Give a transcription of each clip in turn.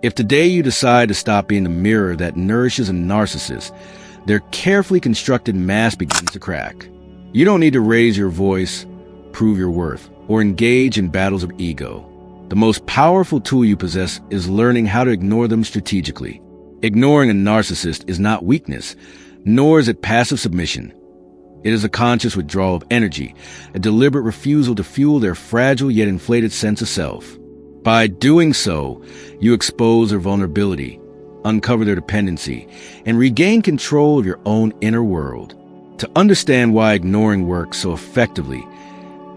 If today you decide to stop being the mirror that nourishes a narcissist, their carefully constructed mask begins to crack. You don't need to raise your voice, prove your worth, or engage in battles of ego. The most powerful tool you possess is learning how to ignore them strategically. Ignoring a narcissist is not weakness, nor is it passive submission. It is a conscious withdrawal of energy, a deliberate refusal to fuel their fragile yet inflated sense of self. By doing so, you expose their vulnerability, uncover their dependency, and regain control of your own inner world. To understand why ignoring works so effectively,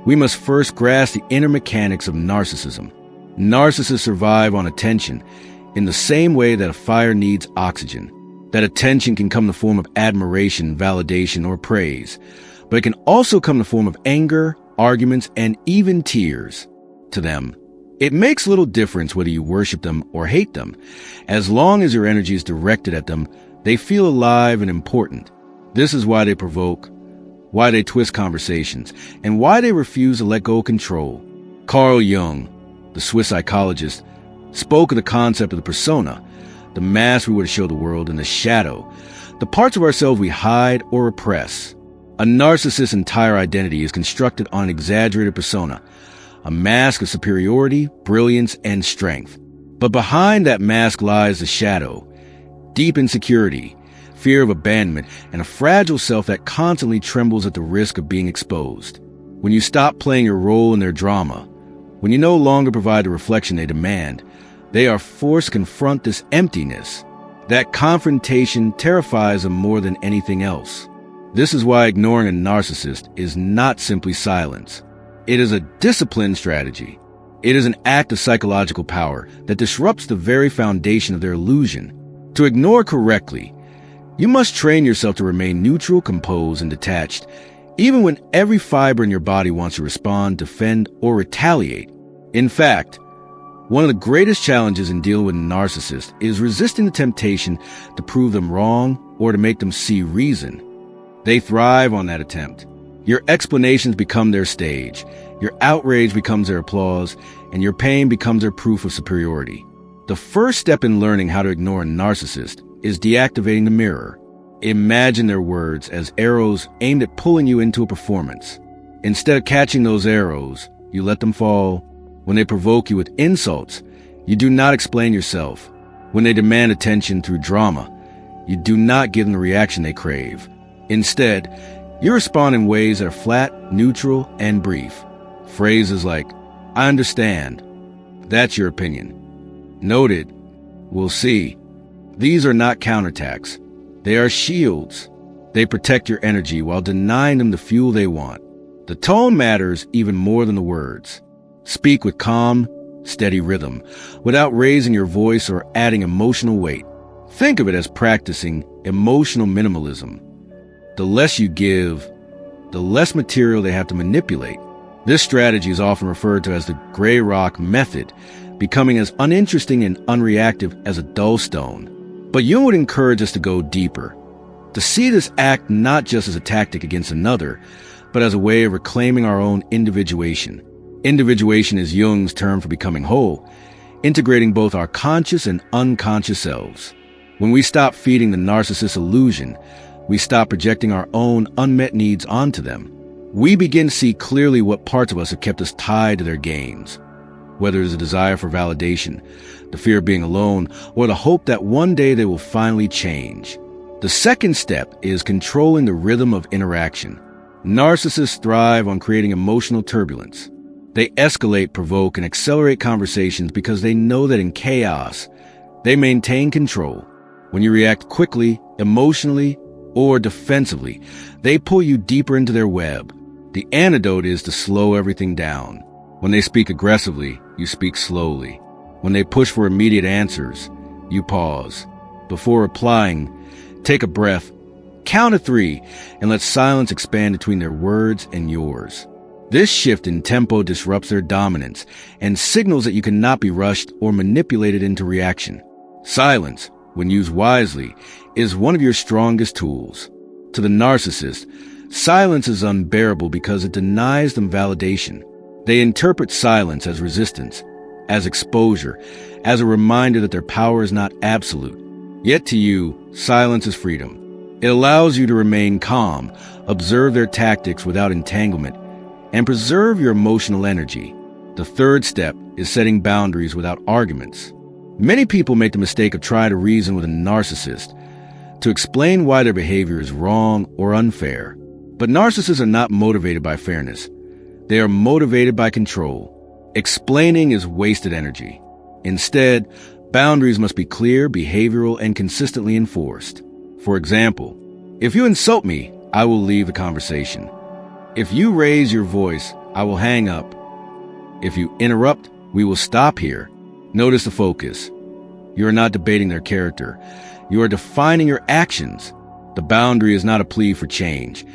we must first grasp the inner mechanics of narcissism. Narcissists survive on attention in the same way that a fire needs oxygen. That attention can come in the form of admiration, validation, or praise, but it can also come in the form of anger, arguments, and even tears. To them, it makes little difference whether you worship them or hate them. As long as your energy is directed at them, they feel alive and important. This is why they provoke, why they twist conversations, and why they refuse to let go of control. Carl Jung, the Swiss psychologist, spoke of the concept of the persona, the mask we were to show the world, and the shadow, the parts of ourselves we hide or repress. A narcissist's entire identity is constructed on an exaggerated persona, a mask of superiority, brilliance, and strength. But behind that mask lies the shadow, deep insecurity, fear of abandonment, and a fragile self that constantly trembles at the risk of being exposed. When you stop playing your role in their drama, when you no longer provide the reflection they demand, they are forced to confront this emptiness. That confrontation terrifies them more than anything else. This is why ignoring a narcissist is not simply silence. It is a disciplined strategy. It is an act of psychological power that disrupts the very foundation of their illusion. To ignore correctly, you must train yourself to remain neutral, composed, and detached, even when every fiber in your body wants to respond, defend, or retaliate. In fact, one of the greatest challenges in dealing with a narcissist is resisting the temptation to prove them wrong or to make them see reason. They thrive on that attempt. Your explanations become their stage, your outrage becomes their applause, and your pain becomes their proof of superiority. The first step in learning how to ignore a narcissist is deactivating the mirror. Imagine their words as arrows aimed at pulling you into a performance. Instead of catching those arrows, you let them fall. When they provoke you with insults, you do not explain yourself. When they demand attention through drama, you do not give them the reaction they crave. Instead, you respond in ways that are flat, neutral, and brief. Phrases like, "I understand," "That's your opinion," "Noted," "We'll see." These are not counterattacks. They are shields. They protect your energy while denying them the fuel they want. The tone matters even more than the words. Speak with calm, steady rhythm, without raising your voice or adding emotional weight. Think of it as practicing emotional minimalism. The less you give, the less material they have to manipulate. This strategy is often referred to as the gray rock method, becoming as uninteresting and unreactive as a dull stone. But Jung would encourage us to go deeper, to see this act not just as a tactic against another, but as a way of reclaiming our own individuation. Individuation is Jung's term for becoming whole, integrating both our conscious and unconscious selves. When we stop feeding the narcissist's illusion, we stop projecting our own unmet needs onto them. We begin to see clearly what parts of us have kept us tied to their games, whether it's a desire for validation, the fear of being alone, or the hope that one day they will finally change. The second step is controlling the rhythm of interaction. Narcissists thrive on creating emotional turbulence. They escalate, provoke, and accelerate conversations because they know that in chaos, they maintain control. When you react quickly, emotionally, or defensively, they pull you deeper into their web. The antidote is to slow everything down. When they speak aggressively, you speak slowly. When they push for immediate answers, you pause. Before replying, take a breath, count to 3, and let silence expand between their words and yours. This shift in tempo disrupts their dominance and signals that you cannot be rushed or manipulated into reaction. Silence, when used wisely, is one of your strongest tools. To the narcissist, silence is unbearable because it denies them validation. They interpret silence as resistance, as exposure, as a reminder that their power is not absolute. Yet to you, silence is freedom. It allows you to remain calm, observe their tactics without entanglement, and preserve your emotional energy. The third step is setting boundaries without arguments. Many people make the mistake of trying to reason with a narcissist to explain why their behavior is wrong or unfair. But narcissists are not motivated by fairness. They are motivated by control. Explaining is wasted energy. Instead, boundaries must be clear, behavioral, and consistently enforced. For example, if you insult me, I will leave the conversation. If you raise your voice, I will hang up. If you interrupt, we will stop here. Notice the focus. You are not debating their character. You are defining your actions. The boundary is not a plea for change.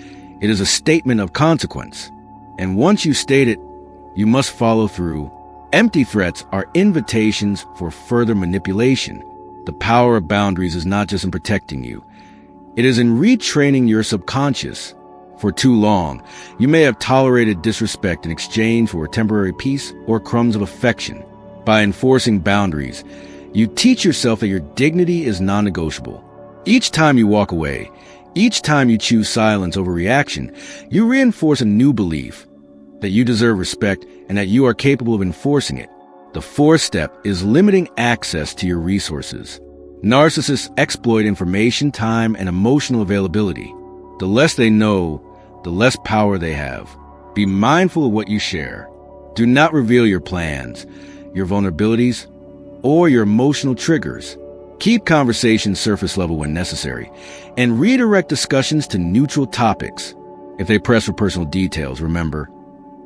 It is a statement of consequence. And once you state it, you must follow through. Empty threats are invitations for further manipulation. The power of boundaries is not just in protecting you. It is in retraining your subconscious. For too long, you may have tolerated disrespect in exchange for a temporary peace or crumbs of affection. By enforcing boundaries, you teach yourself that your dignity is non-negotiable. Each time you walk away, each time you choose silence over reaction, you reinforce a new belief that you deserve respect and that you are capable of enforcing it. The fourth step is limiting access to your resources. Narcissists exploit information, time, and emotional availability. The less they know, the less power they have. Be mindful of what you share. Do not reveal your plans, your vulnerabilities, or your emotional triggers. Keep conversations surface level when necessary, and redirect discussions to neutral topics. If they press for personal details, remember,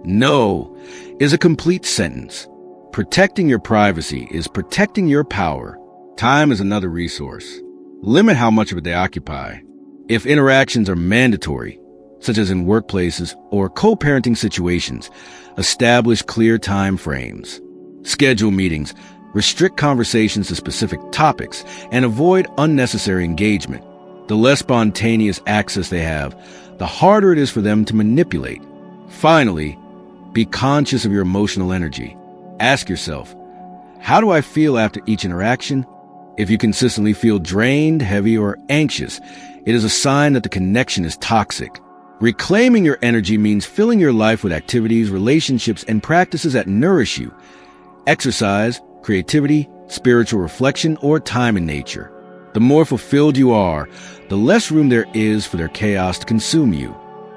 no is a complete sentence. Protecting your privacy is protecting your power. Time is another resource. Limit how much of it they occupy. If interactions are mandatory, such as in workplaces or co-parenting situations, establish clear time frames. Schedule meetings, restrict conversations to specific topics, and avoid unnecessary engagement. The less spontaneous access they have, the harder it is for them to manipulate. Finally, be conscious of your emotional energy. Ask yourself, how do I feel after each interaction? If you consistently feel drained, heavy, or anxious, it is a sign that the connection is toxic. Reclaiming your energy means filling your life with activities, relationships, and practices that nourish you. Exercise, creativity, spiritual reflection, or time in nature. The more fulfilled you are, the less room there is for their chaos to consume you.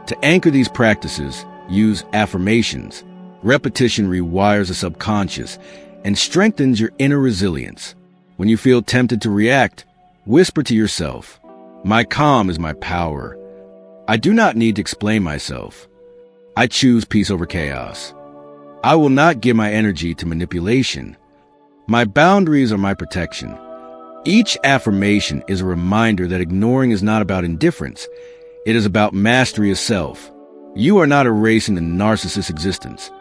To anchor these practices, use affirmations. Repetition rewires the subconscious and strengthens your inner resilience. When you feel tempted to react, whisper to yourself, "My calm is my power. I do not need to explain myself. I choose peace over chaos. I will not give my energy to manipulation. My boundaries are my protection." Each affirmation is a reminder that ignoring is not about indifference. It is about mastery of self. You are not erasing the narcissist's existence.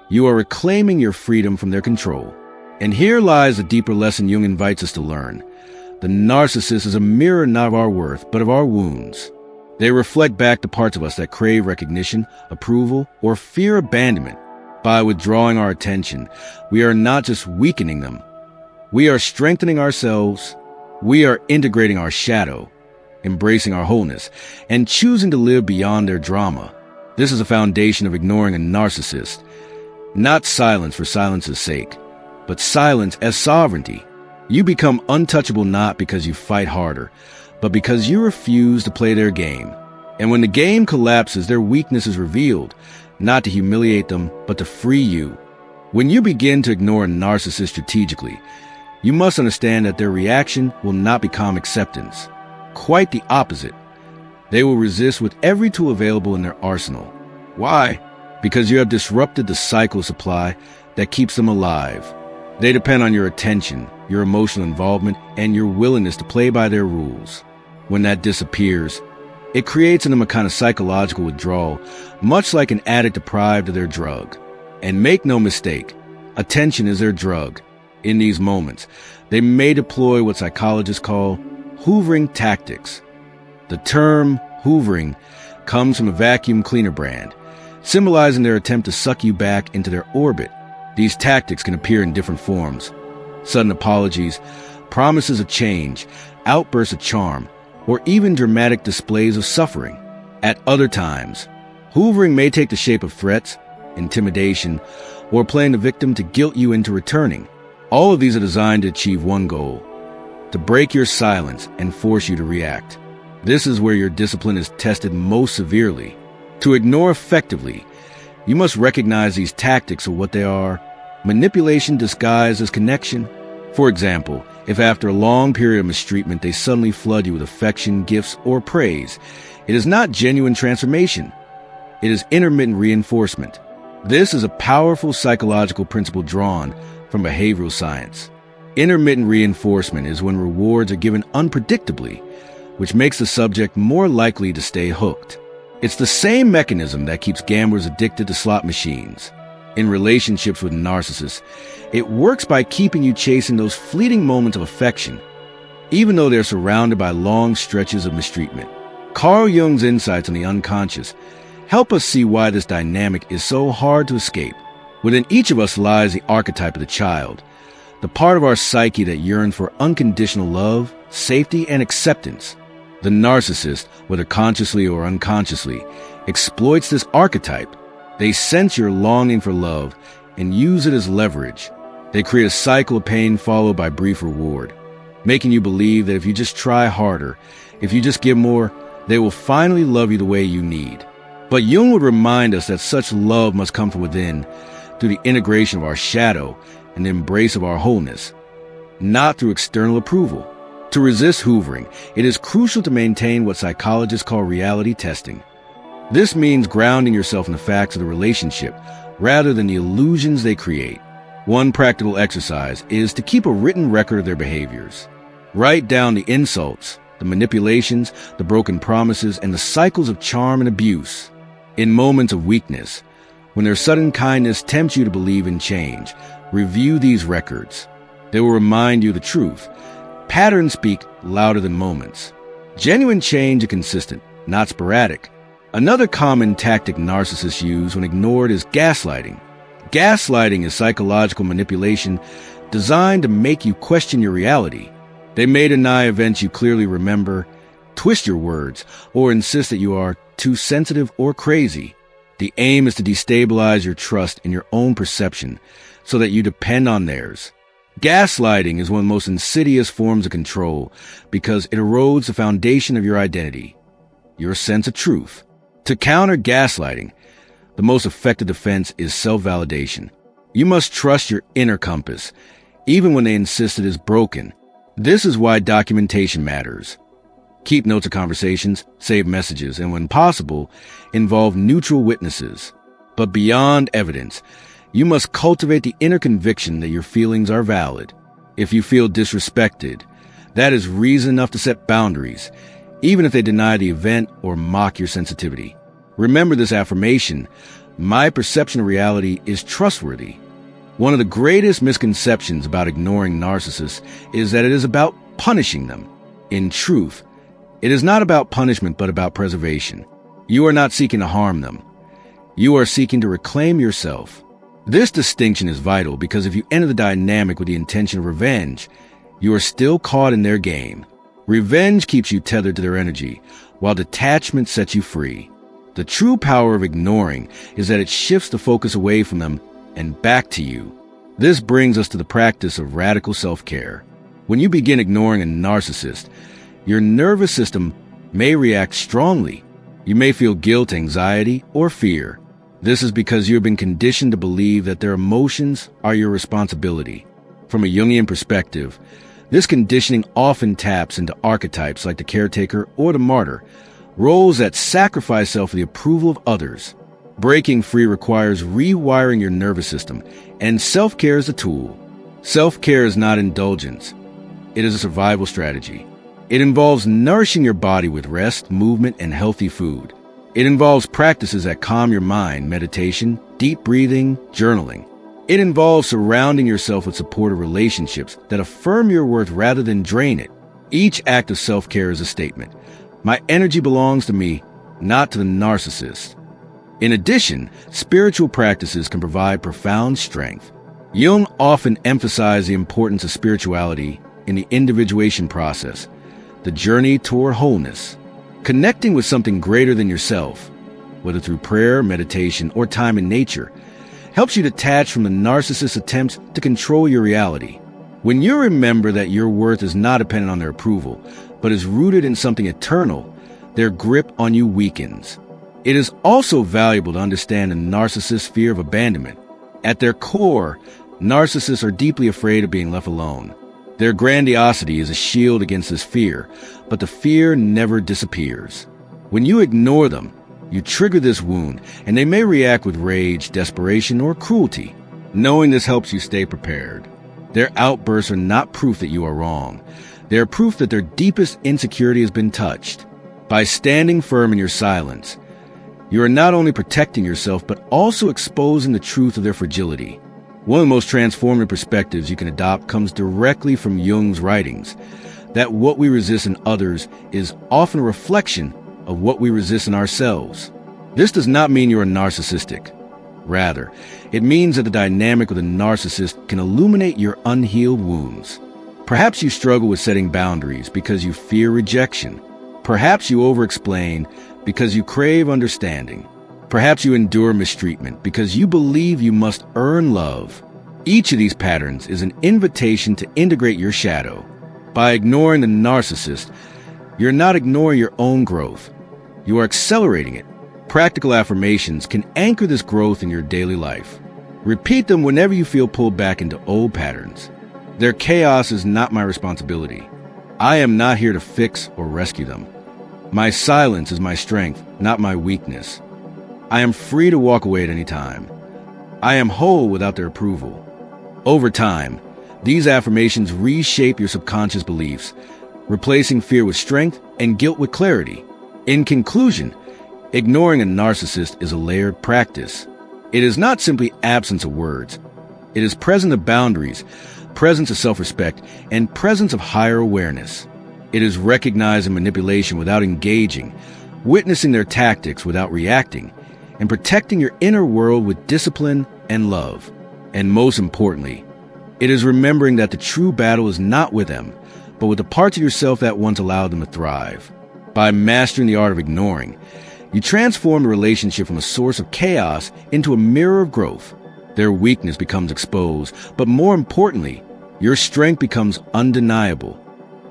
You are reclaiming your freedom from their control. And here lies the deeper lesson Jung invites us to learn. The narcissist is a mirror not of our worth, but of our wounds. They reflect back the parts of us that crave recognition, approval, or fear abandonment. By withdrawing our attention, we are not just weakening them. We are strengthening ourselves. We are integrating our shadow, embracing our wholeness, and choosing to live beyond their drama. This is the foundation of ignoring a narcissist. Not silence for silence's sake, but silence as sovereignty. You become untouchable not because you fight harder, but because you refuse to play their game. And when the game collapses, their weakness is revealed, not to humiliate them, but to free you. When you begin to ignore a narcissist strategically, you must understand that their reaction will not become acceptance. Quite the opposite. They will resist with every tool available in their arsenal. Why? Because you have disrupted the cycle supply that keeps them alive. They depend on your attention, your emotional involvement, and your willingness to play by their rules. When that disappears, it creates in them a kind of psychological withdrawal, much like an addict deprived of their drug. And make no mistake, attention is their drug. In these moments, they may deploy what psychologists call hoovering tactics. The term hoovering comes from a vacuum cleaner brand, symbolizing their attempt to suck you back into their orbit. These tactics can appear in different forms: sudden apologies, promises of change, outbursts of charm, or even dramatic displays of suffering. At other times, hoovering may take the shape of threats, intimidation, or playing the victim to guilt you into returning. All of these are designed to achieve one goal: to break your silence and force you to react. This is where your discipline is tested most severely. To ignore effectively, you must recognize these tactics for what they are: manipulation disguised as connection. For example, if after a long period of mistreatment they suddenly flood you with affection, gifts, or praise, it is not genuine transformation. It is intermittent reinforcement. This is a powerful psychological principle drawn from behavioral science. Intermittent reinforcement is when rewards are given unpredictably, which makes the subject more likely to stay hooked. It's the same mechanism that keeps gamblers addicted to slot machines. In relationships with narcissists, it works by keeping you chasing those fleeting moments of affection, even though they're surrounded by long stretches of mistreatment. Carl Jung's insights on the unconscious help us see why this dynamic is so hard to escape. Within each of us lies the archetype of the child, the part of our psyche that yearns for unconditional love, safety, and acceptance. The narcissist, whether consciously or unconsciously, exploits this archetype. They sense your longing for love and use it as leverage. They create a cycle of pain followed by brief reward, making you believe that if you just try harder, if you just give more, they will finally love you the way you need. But Jung would remind us that such love must come from within, through the integration of our shadow and the embrace of our wholeness, not through external approval. To resist hoovering, it is crucial to maintain what psychologists call reality testing. This means grounding yourself in the facts of the relationship rather than the illusions they create. One practical exercise is to keep a written record of their behaviors. Write down the insults, the manipulations, the broken promises, and the cycles of charm and abuse. In moments of weakness, when their sudden kindness tempts you to believe in change, review these records. They will remind you the truth. Patterns speak louder than moments. Genuine change is consistent, not sporadic. Another common tactic narcissists use when ignored is gaslighting. Gaslighting is psychological manipulation designed to make you question your reality. They may deny events you clearly remember, twist your words, or insist that you are too sensitive or crazy. The aim is to destabilize your trust in your own perception so that you depend on theirs. Gaslighting is one of the most insidious forms of control because it erodes the foundation of your identity, your sense of truth. To counter gaslighting, the most effective defense is self-validation. You must trust your inner compass, even when they insist it is broken. This is why documentation matters. Keep notes of conversations, save messages, and when possible, involve neutral witnesses. But beyond evidence, you must cultivate the inner conviction that your feelings are valid. If you feel disrespected, that is reason enough to set boundaries, even if they deny the event or mock your sensitivity. Remember this affirmation: my perception of reality is trustworthy. One of the greatest misconceptions about ignoring narcissists is that it is about punishing them. In truth, it is not about punishment but about preservation. You are not seeking to harm them. You are seeking to reclaim yourself. This distinction is vital because if you enter the dynamic with the intention of revenge, you are still caught in their game. Revenge keeps you tethered to their energy, while detachment sets you free. The true power of ignoring is that it shifts the focus away from them and back to you. This brings us to the practice of radical self-care. When you begin ignoring a narcissist, your nervous system may react strongly. You may feel guilt, anxiety, or fear. This is because you have been conditioned to believe that their emotions are your responsibility. From a Jungian perspective, this conditioning often taps into archetypes like the caretaker or the martyr, roles that sacrifice self for the approval of others. Breaking free requires rewiring your nervous system, and self-care is a tool. Self-care is not indulgence. It is a survival strategy. It involves nourishing your body with rest, movement, and healthy food. It involves practices that calm your mind, meditation, deep breathing, journaling. It involves surrounding yourself with supportive relationships that affirm your worth rather than drain it. Each act of self-care is a statement. My energy belongs to me, not to the narcissist. In addition, spiritual practices can provide profound strength. Jung often emphasized the importance of spirituality in the individuation process, the journey toward wholeness. Connecting with something greater than yourself, whether through prayer, meditation, or time in nature, helps you detach from the narcissist's attempts to control your reality. When you remember that your worth is not dependent on their approval, but is rooted in something eternal, their grip on you weakens. It is also valuable to understand the narcissist's fear of abandonment. At their core, narcissists are deeply afraid of being left alone. Their grandiosity is a shield against this fear, but the fear never disappears. When you ignore them, you trigger this wound, and they may react with rage, desperation, or cruelty. Knowing this helps you stay prepared. Their outbursts are not proof that you are wrong. They are proof that their deepest insecurity has been touched. By standing firm in your silence, you are not only protecting yourself, but also exposing the truth of their fragility. One of the most transformative perspectives you can adopt comes directly from Jung's writings, that what we resist in others is often a reflection of what we resist in ourselves. This does not mean you are narcissistic. Rather, it means that the dynamic with a narcissist can illuminate your unhealed wounds. Perhaps you struggle with setting boundaries because you fear rejection. Perhaps you over-explain because you crave understanding. Perhaps you endure mistreatment because you believe you must earn love. Each of these patterns is an invitation to integrate your shadow. By ignoring the narcissist, you're not ignoring your own growth. You are accelerating it. Practical affirmations can anchor this growth in your daily life. Repeat them whenever you feel pulled back into old patterns. Their chaos is not my responsibility. I am not here to fix or rescue them. My silence is my strength, not my weakness. I am free to walk away at any time. I am whole without their approval. Over time, these affirmations reshape your subconscious beliefs, replacing fear with strength and guilt with clarity. In conclusion, ignoring a narcissist is a layered practice. It is not simply absence of words. It is presence of boundaries, presence of self-respect, and presence of higher awareness. It is recognizing manipulation without engaging, witnessing their tactics without reacting, and protecting your inner world with discipline and love. And most importantly, it is remembering that the true battle is not with them, but with the parts of yourself that once allowed them to thrive. By mastering the art of ignoring, you transform the relationship from a source of chaos into a mirror of growth. Their weakness becomes exposed, but more importantly, your strength becomes undeniable.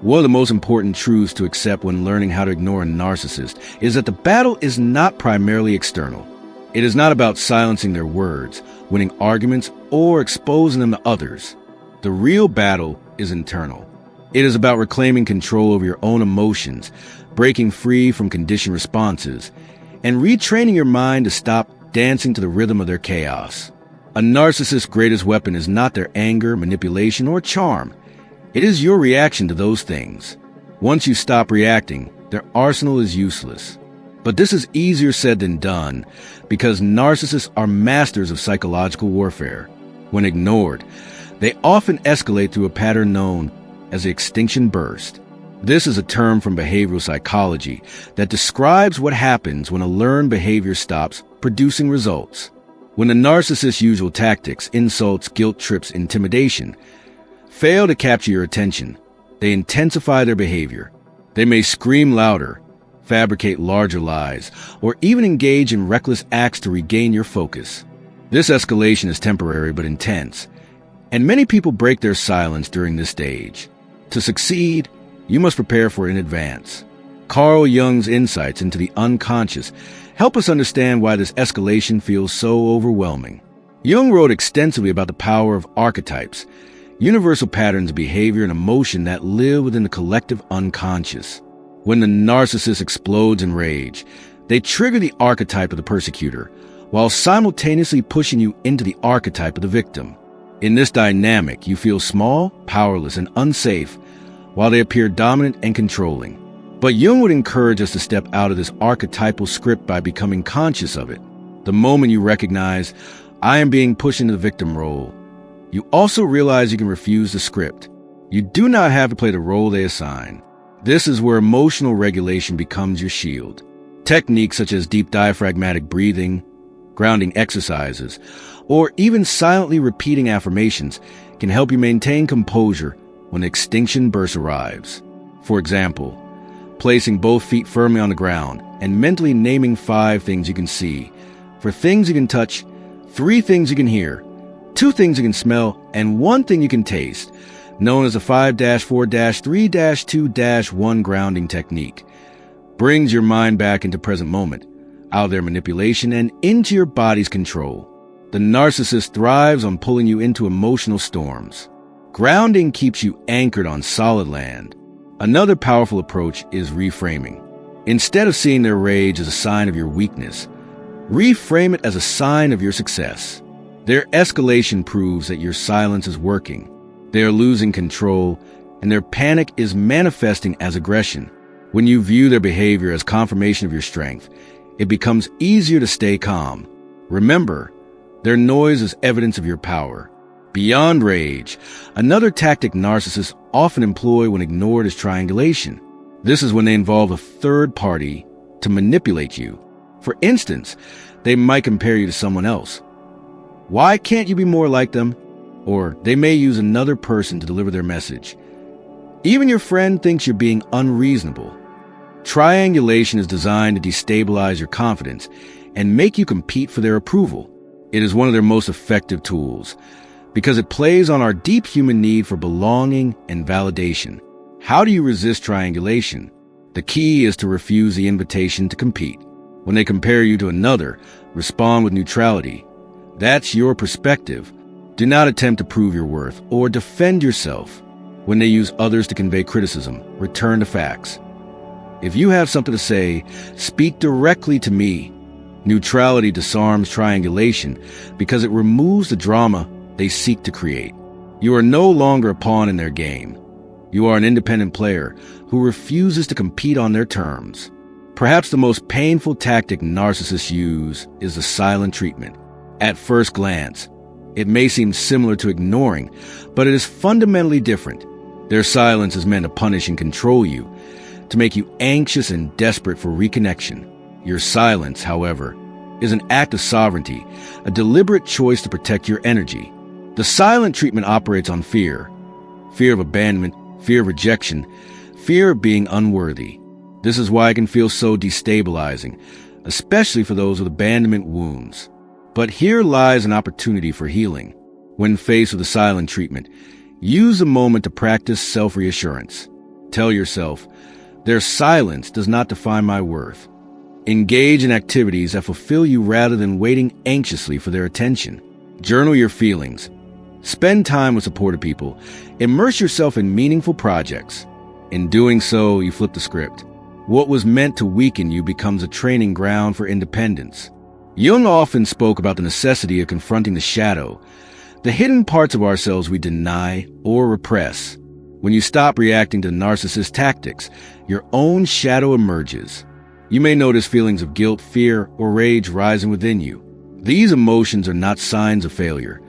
One of the most important truths to accept when learning how to ignore a narcissist is that the battle is not primarily external. It is not about silencing their words, winning arguments, or exposing them to others. The real battle is internal. It is about reclaiming control over your own emotions, breaking free from conditioned responses, and retraining your mind to stop dancing to the rhythm of their chaos. A narcissist's greatest weapon is not their anger, manipulation, or charm. It is your reaction to those things. Once you stop reacting, their arsenal is useless. But this is easier said than done, because narcissists are masters of psychological warfare. When ignored, they often escalate through a pattern known as the extinction burst. This is a term from behavioral psychology that describes what happens when a learned behavior stops producing results. When the narcissist's usual tactics, insults, guilt trips, intimidation, fail to capture your attention, they intensify their behavior. They may scream louder, fabricate larger lies, or even engage in reckless acts to regain your focus. This escalation is temporary but intense, and many people break their silence during this stage. To succeed, you must prepare for it in advance. Carl Jung's insights into the unconscious help us understand why this escalation feels so overwhelming. Jung wrote extensively about the power of archetypes, universal patterns of behavior and emotion that live within the collective unconscious. When the narcissist explodes in rage, they trigger the archetype of the persecutor, while simultaneously pushing you into the archetype of the victim. In this dynamic, you feel small, powerless, and unsafe, while they appear dominant and controlling. But Jung would encourage us to step out of this archetypal script by becoming conscious of it. The moment you recognize, I am being pushed into the victim role, you also realize you can refuse the script. You do not have to play the role they assign. This is where emotional regulation becomes your shield. Techniques such as deep diaphragmatic breathing, grounding exercises, or even silently repeating affirmations can help you maintain composure when the extinction burst arrives. For example, placing both feet firmly on the ground and mentally naming 5 things you can see, 4 things you can touch, 3 things you can hear, 2 things you can smell, and 1 thing you can taste, known as the 5-4-3-2-1 grounding technique, brings your mind back into present moment, out of their manipulation and into your body's control. The narcissist thrives on pulling you into emotional storms. Grounding keeps you anchored on solid land. Another powerful approach is reframing. Instead of seeing their rage as a sign of your weakness, reframe it as a sign of your success. Their escalation proves that your silence is working. They are losing control, and their panic is manifesting as aggression. When you view their behavior as confirmation of your strength, it becomes easier to stay calm. Remember, their noise is evidence of your power. Beyond rage, another tactic narcissists often employ when ignored is triangulation. This is when they involve a third party to manipulate you. For instance, they might compare you to someone else. Why can't you be more like them? Or they may use another person to deliver their message. Even your friend thinks you're being unreasonable. Triangulation is designed to destabilize your confidence and make you compete for their approval. It is one of their most effective tools because it plays on our deep human need for belonging and validation. How do you resist triangulation? The key is to refuse the invitation to compete. When they compare you to another, respond with neutrality. That's your perspective. Do not attempt to prove your worth or defend yourself. When they use others to convey criticism, return to facts. If you have something to say, speak directly to me. Neutrality disarms triangulation because it removes the drama they seek to create. You are no longer a pawn in their game. You are an independent player who refuses to compete on their terms. Perhaps the most painful tactic narcissists use is the silent treatment. At first glance, it may seem similar to ignoring, but it is fundamentally different. Their silence is meant to punish and control you, to make you anxious and desperate for reconnection. Your silence, however, is an act of sovereignty, a deliberate choice to protect your energy. The silent treatment operates on fear. Fear of abandonment, fear of rejection, fear of being unworthy. This is why it can feel so destabilizing, especially for those with abandonment wounds. But here lies an opportunity for healing. When faced with a silent treatment, use a moment to practice self-reassurance. Tell yourself, their silence does not define my worth. Engage in activities that fulfill you rather than waiting anxiously for their attention. Journal your feelings. Spend time with supportive people. Immerse yourself in meaningful projects. In doing so, you flip the script. What was meant to weaken you becomes a training ground for independence. Jung often spoke about the necessity of confronting the shadow, the hidden parts of ourselves we deny or repress. When you stop reacting to narcissist tactics, your own shadow emerges. You may notice feelings of guilt, fear, or rage rising within you. These emotions are not signs of failure.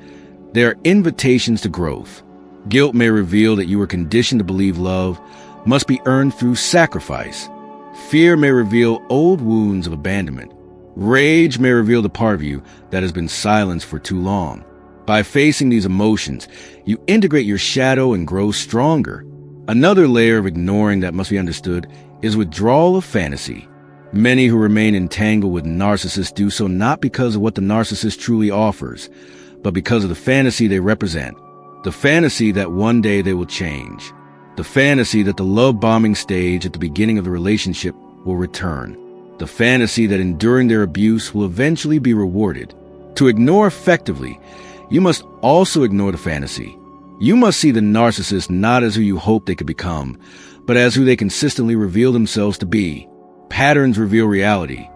They are invitations to growth. Guilt may reveal that you were conditioned to believe love must be earned through sacrifice. Fear may reveal old wounds of abandonment. Rage may reveal the part of you that has been silenced for too long. By facing these emotions, you integrate your shadow and grow stronger. Another layer of ignoring that must be understood is withdrawal of fantasy. Many who remain entangled with narcissists do so not because of what the narcissist truly offers, but because of the fantasy they represent. The fantasy that one day they will change. The fantasy that the love bombing stage at the beginning of the relationship will return. The fantasy that enduring their abuse will eventually be rewarded. To ignore effectively, you must also ignore the fantasy. You must see the narcissist not as who you hope they could become, but as who they consistently reveal themselves to be. Patterns reveal reality.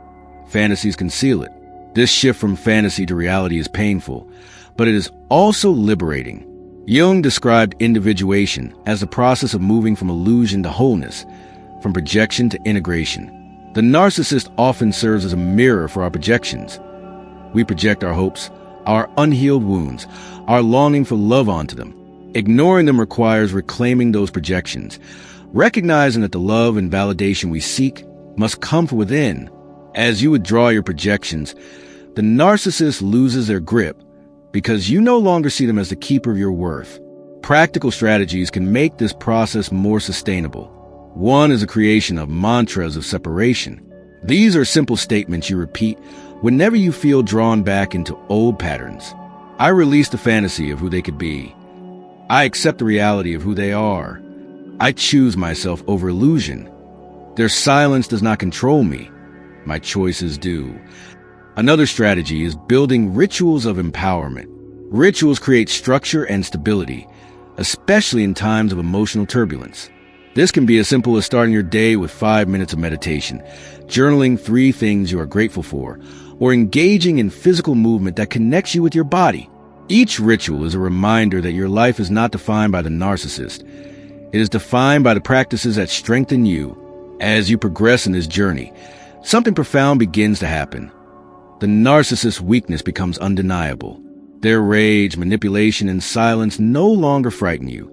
Fantasies conceal it. This shift from fantasy to reality is painful, but it is also liberating. Jung described individuation as the process of moving from illusion to wholeness, from projection to integration. The narcissist often serves as a mirror for our projections. We project our hopes, our unhealed wounds, our longing for love onto them. Ignoring them requires reclaiming those projections, recognizing that the love and validation we seek must come from within. As you withdraw your projections, the narcissist loses their grip, because you no longer see them as the keeper of your worth. Practical strategies can make this process more sustainable. One is the creation of mantras of separation. These are simple statements you repeat whenever you feel drawn back into old patterns. I release the fantasy of who they could be. I accept the reality of who they are. I choose myself over illusion. Their silence does not control me. My choices do. Another strategy is building rituals of empowerment. Rituals create structure and stability, especially in times of emotional turbulence. This can be as simple as starting your day with 5 minutes of meditation, journaling 3 things you are grateful for, or engaging in physical movement that connects you with your body. Each ritual is a reminder that your life is not defined by the narcissist. It is defined by the practices that strengthen you. As you progress in this journey, something profound begins to happen. The narcissist's weakness becomes undeniable. Their rage, manipulation, and silence no longer frighten you.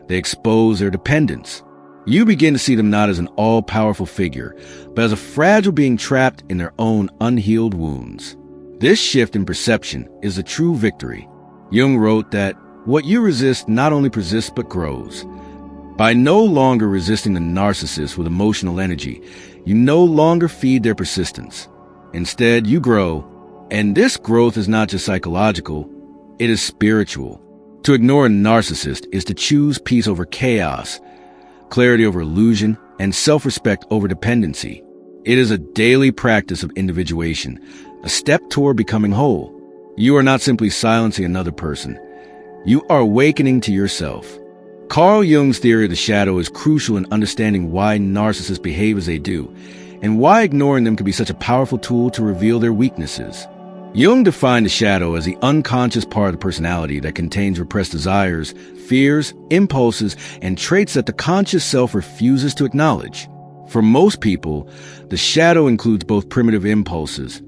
They expose their dependence. You begin to see them not as an all-powerful figure, but as a fragile being trapped in their own unhealed wounds. This shift in perception is a true victory. Jung wrote that what you resist not only persists but grows. By no longer resisting the narcissist with emotional energy, you no longer feed their persistence. Instead, you grow, and this growth is not just psychological, it is spiritual. To ignore a narcissist is to choose peace over chaos, clarity over illusion, and self-respect over dependency. It is a daily practice of individuation, a step toward becoming whole. You are not simply silencing another person. You are awakening to yourself. Carl Jung's theory of the shadow is crucial in understanding why narcissists behave as they do, and why ignoring them can be such a powerful tool to reveal their weaknesses. Jung defined the shadow as the unconscious part of the personality that contains repressed desires, fears, impulses, and traits that the conscious self refuses to acknowledge. For most people, the shadow includes both primitive impulses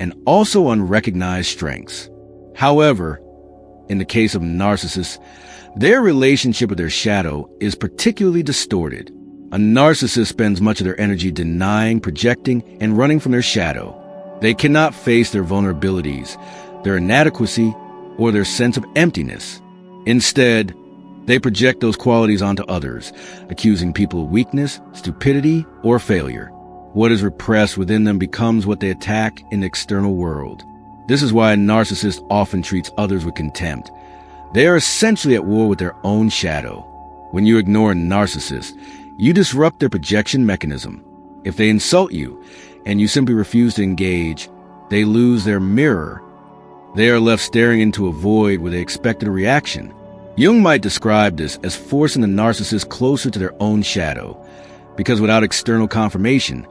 and also unrecognized strengths. However, in the case of narcissists, their relationship with their shadow is particularly distorted. A narcissist spends much of their energy denying, projecting, and running from their shadow. They cannot face their vulnerabilities, their inadequacy, or their sense of emptiness. Instead, they project those qualities onto others, accusing people of weakness, stupidity, or failure. What is repressed within them becomes what they attack in the external world. This is why a narcissist often treats others with contempt. They are essentially at war with their own shadow. When you ignore a narcissist, you disrupt their projection mechanism. If they insult you, and you simply refuse to engage, they lose their mirror. They are left staring into a void where they expected a reaction. Jung might describe this as forcing the narcissist closer to their own shadow, because without external confirmation,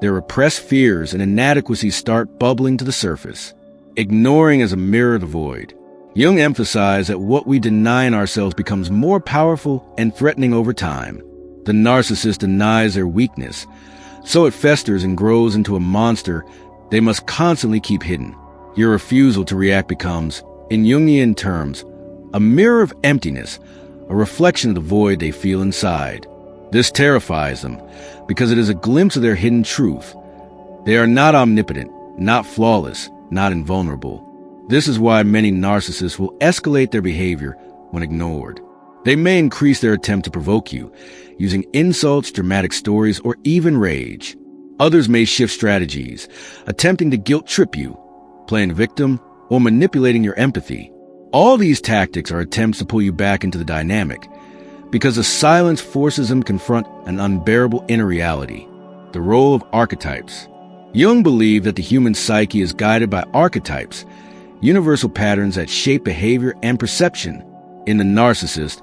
their repressed fears and inadequacies start bubbling to the surface. Ignoring as a mirror the void. Jung emphasized that what we deny in ourselves becomes more powerful and threatening over time. The narcissist denies their weakness, so it festers and grows into a monster they must constantly keep hidden. Your refusal to react becomes, in Jungian terms, a mirror of emptiness, a reflection of the void they feel inside. This terrifies them, because it is a glimpse of their hidden truth. They are not omnipotent, not flawless, not invulnerable. This is why many narcissists will escalate their behavior when ignored. They may increase their attempt to provoke you, using insults, dramatic stories, or even rage. Others may shift strategies, attempting to guilt trip you, playing victim, or manipulating your empathy. All these tactics are attempts to pull you back into the dynamic, because the silence forces them to confront an unbearable inner reality, the role of archetypes. Jung believed that the human psyche is guided by archetypes, universal patterns that shape behavior and perception. In the narcissist,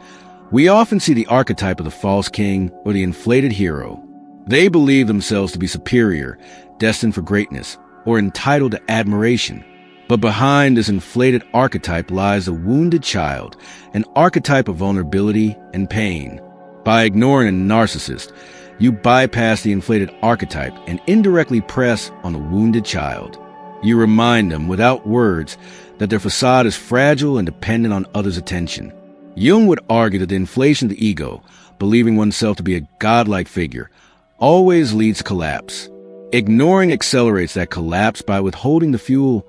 we often see the archetype of the false king or the inflated hero. They believe themselves to be superior, destined for greatness, or entitled to admiration. But behind this inflated archetype lies a wounded child, an archetype of vulnerability and pain. By ignoring a narcissist, you bypass the inflated archetype and indirectly press on the wounded child. You remind them, without words, that their facade is fragile and dependent on others' attention. Jung would argue that the inflation of the ego, believing oneself to be a godlike figure, always leads to collapse. Ignoring accelerates that collapse by withholding the fuel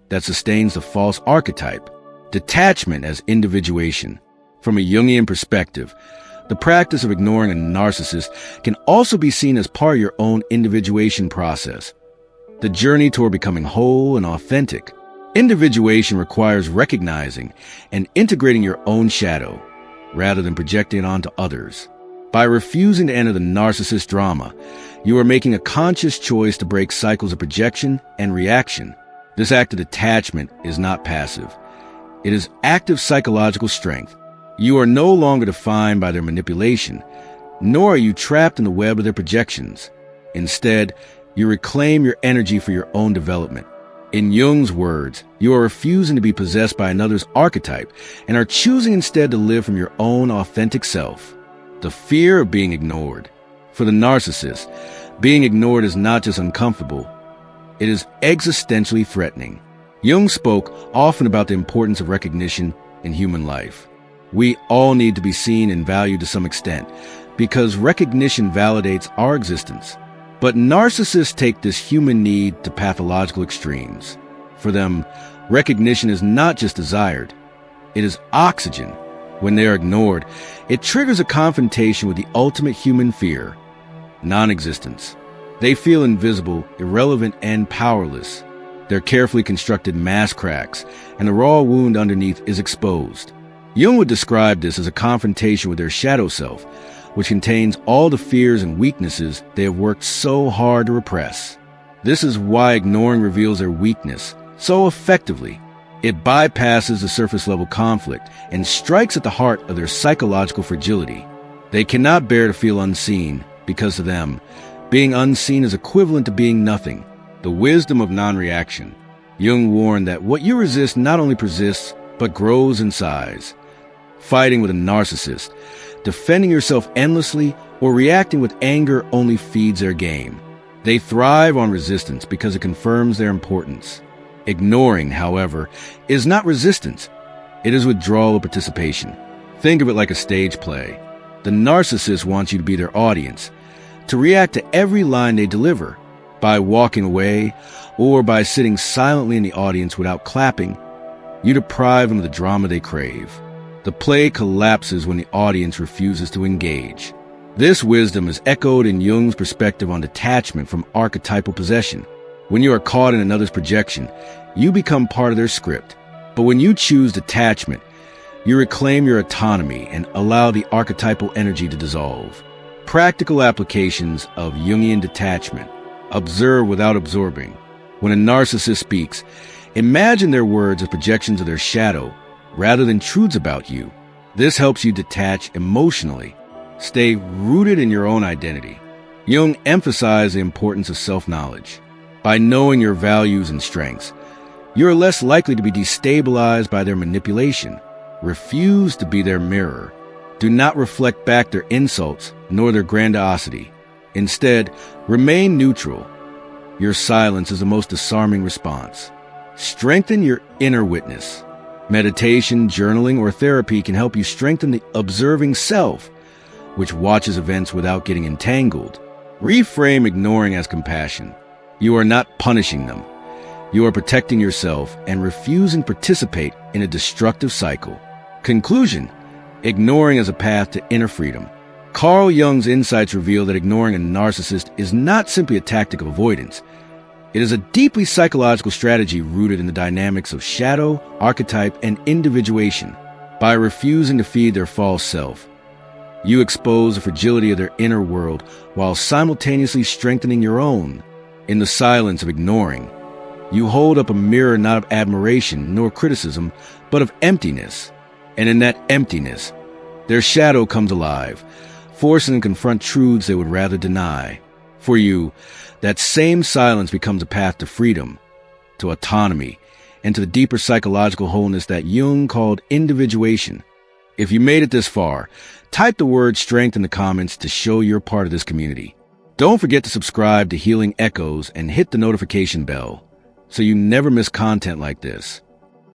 that sustains the false archetype. Detachment as individuation. From a Jungian perspective, the practice of ignoring a narcissist can also be seen as part of your own individuation process, the journey toward becoming whole and authentic. Individuation requires recognizing and integrating your own shadow, rather than projecting it onto others. By refusing to enter the narcissist drama, you are making a conscious choice to break cycles of projection and reaction. This act of detachment is not passive. It is active psychological strength. You are no longer defined by their manipulation, nor are you trapped in the web of their projections. Instead, you reclaim your energy for your own development. In Jung's words, you are refusing to be possessed by another's archetype and are choosing instead to live from your own authentic self. The fear of being ignored. For the narcissist, being ignored is not just uncomfortable, it is existentially threatening. Jung spoke often about the importance of recognition in human life. We all need to be seen and valued to some extent, because recognition validates our existence. But narcissists take this human need to pathological extremes. For them, recognition is not just desired, it is oxygen. When they are ignored, it triggers a confrontation with the ultimate human fear, non-existence. They feel invisible, irrelevant, and powerless. Their carefully constructed mask cracks, and the raw wound underneath is exposed. Jung would describe this as a confrontation with their shadow self, which contains all the fears and weaknesses they have worked so hard to repress. This is why ignoring reveals their weakness so effectively. It bypasses the surface-level conflict and strikes at the heart of their psychological fragility. They cannot bear to feel unseen, because to them, being unseen is equivalent to being nothing. The wisdom of non-reaction. Jung warned that what you resist not only persists, but grows in size. Fighting with a narcissist, defending yourself endlessly, or reacting with anger only feeds their game. They thrive on resistance because it confirms their importance. Ignoring, however, is not resistance. It is withdrawal of participation. Think of it like a stage play. The narcissist wants you to be their audience, to react to every line they deliver. By walking away, or by sitting silently in the audience without clapping, you deprive them of the drama they crave. The play collapses when the audience refuses to engage. This wisdom is echoed in Jung's perspective on detachment from archetypal possession. When you are caught in another's projection, you become part of their script. But when you choose detachment, you reclaim your autonomy and allow the archetypal energy to dissolve. Practical applications of Jungian detachment. Observe without absorbing. When a narcissist speaks, imagine their words as projections of their shadow, rather than truths about you. This helps you detach emotionally. Stay rooted in your own identity. Jung emphasized the importance of self-knowledge. By knowing your values and strengths, you are less likely to be destabilized by their manipulation. Refuse to be their mirror. Do not reflect back their insults nor their grandiosity. Instead, remain neutral. Your silence is the most disarming response. Strengthen your inner witness. Meditation, journaling, or therapy can help you strengthen the observing self, which watches events without getting entangled. Reframe ignoring as compassion. You are not punishing them. You are protecting yourself and refusing to participate in a destructive cycle. Conclusion: ignoring as a path to inner freedom. Carl Jung's insights reveal that ignoring a narcissist is not simply a tactic of avoidance. It is a deeply psychological strategy rooted in the dynamics of shadow, archetype, and individuation. By refusing to feed their false self, you expose the fragility of their inner world while simultaneously strengthening your own. In the silence of ignoring, you hold up a mirror not of admiration nor criticism, but of emptiness. And in that emptiness, their shadow comes alive, forcing them to confront truths they would rather deny. For you, that same silence becomes a path to freedom, to autonomy, and to the deeper psychological wholeness that Jung called individuation. If you made it this far, type the word strength in the comments to show you're part of this community. Don't forget to subscribe to Healing Echoes and hit the notification bell so you never miss content like this.